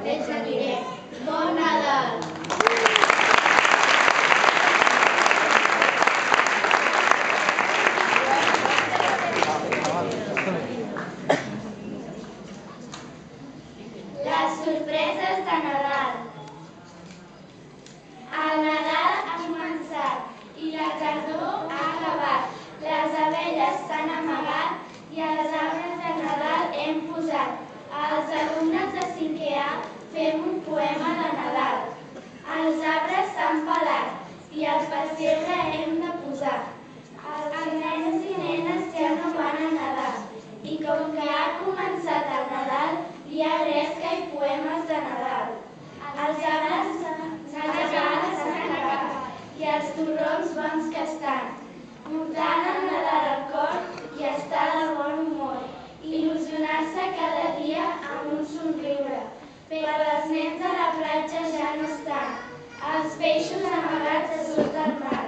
sorteig en directe. Bon Nadal! Les sorpreses de Nadal. El Nadal ha començat i la tardor ha acabat. Les abelles s'han amagat i els arbres de Nadal hem posat. Els alumnes de 5è A fem un poema de Nadal. Els arbres s'han pelat i al pessebre hem de posar. Els nens i nenes ja no van a Nadal i com que ha començat el Nadal hi ha gresca i poemes de Nadal. Els arbres s'han acabat i els torrons bons que estan, portant el Nadal al cor i estar de bon humor, il·lusionar-se cada dia amb un somriure. Però els nens a la platja ja no estan, els peixos amagats a sota del mar.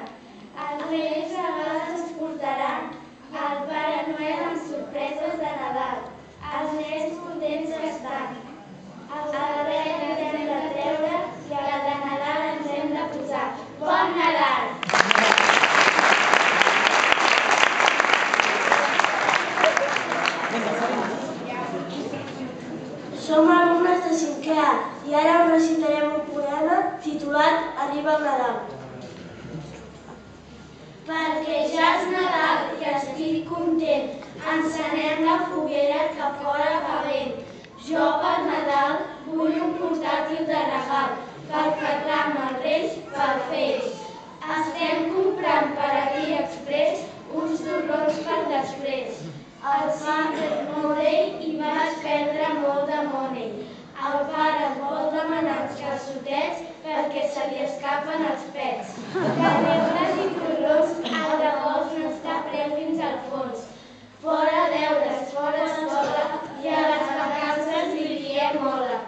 Els reis regals es portaran, el Pare Noel amb sorpreses de Nadal. Els nens contents que estan, el barret ens hem de treure i el de Nadal ens hem de posar. Bon Nadal! Som alumnes de 5è A i ara us recitarem un poema titulat Arriba el Nadal. Perquè ja és Nadal i estic content, encenem la foguera que fora fa vent. Jo per Nadal vull un portàtil de regal, pel que clama els Reis pel feix. Estem comprant per AliExpress uns torrons per després. El molt ell i vaig perdre molt de money. El pare vol demanar uns calçotets perquè se li escapen els pets. De neules i torrons el rebost no està preu fins al fons. Fora deures, fora escola i a les vacances li diem hola.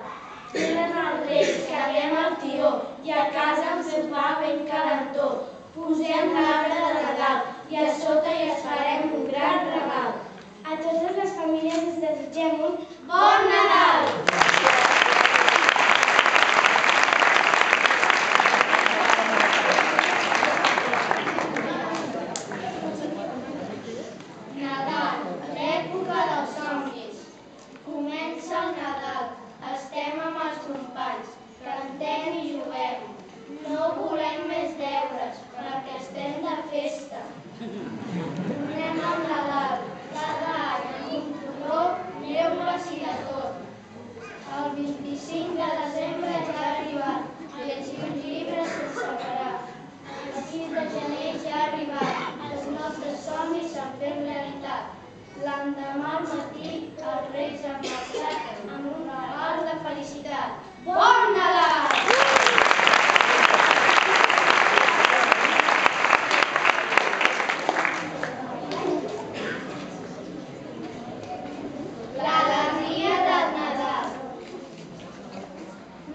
Tenen els Reis, caguem el tió i a casa un sopar ben calentó. Posem l'arbre de Nadal i a sota hi es farem un gran regal. A totes les famílies us desitgem un Bon Nadal! Nadal, l'època dels somnis. Comença el Nadal, estem amb els companys, cantem i juguem. No volem més deures, perquè estem de festa. Tornem al Nadal, cada any amb un torró, mireu-vos-hi de tot. El 25 de desembre ja ha arribat, llegir un llibre sense parar. El 6 de gener ja ha arribat, els nostres somnis s'han fet realitat. L'endemà al matí els Reis han marxat amb un regal de felicitat. Bon Nadal! L'alegria del Nadal.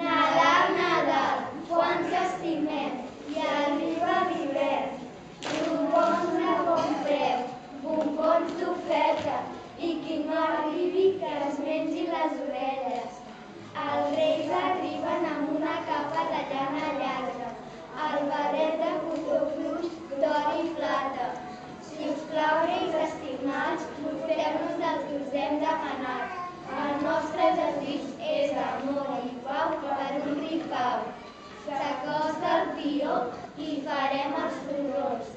Nadal, Nadal, quants estimem, i arriba l'hivern. Bombons a bon preu, bombons d'oferta, i qui no arribi que es mengi les orelles. Els Reis arriben amb una capa de llana llarga, el barret de cotó fluix d'or i plata. Si us plau, Reis estimats, porteu-nos el que us hem demanat. El nostre desig és amor i pau per un gripau. S'acosta el tió i farem els torrons.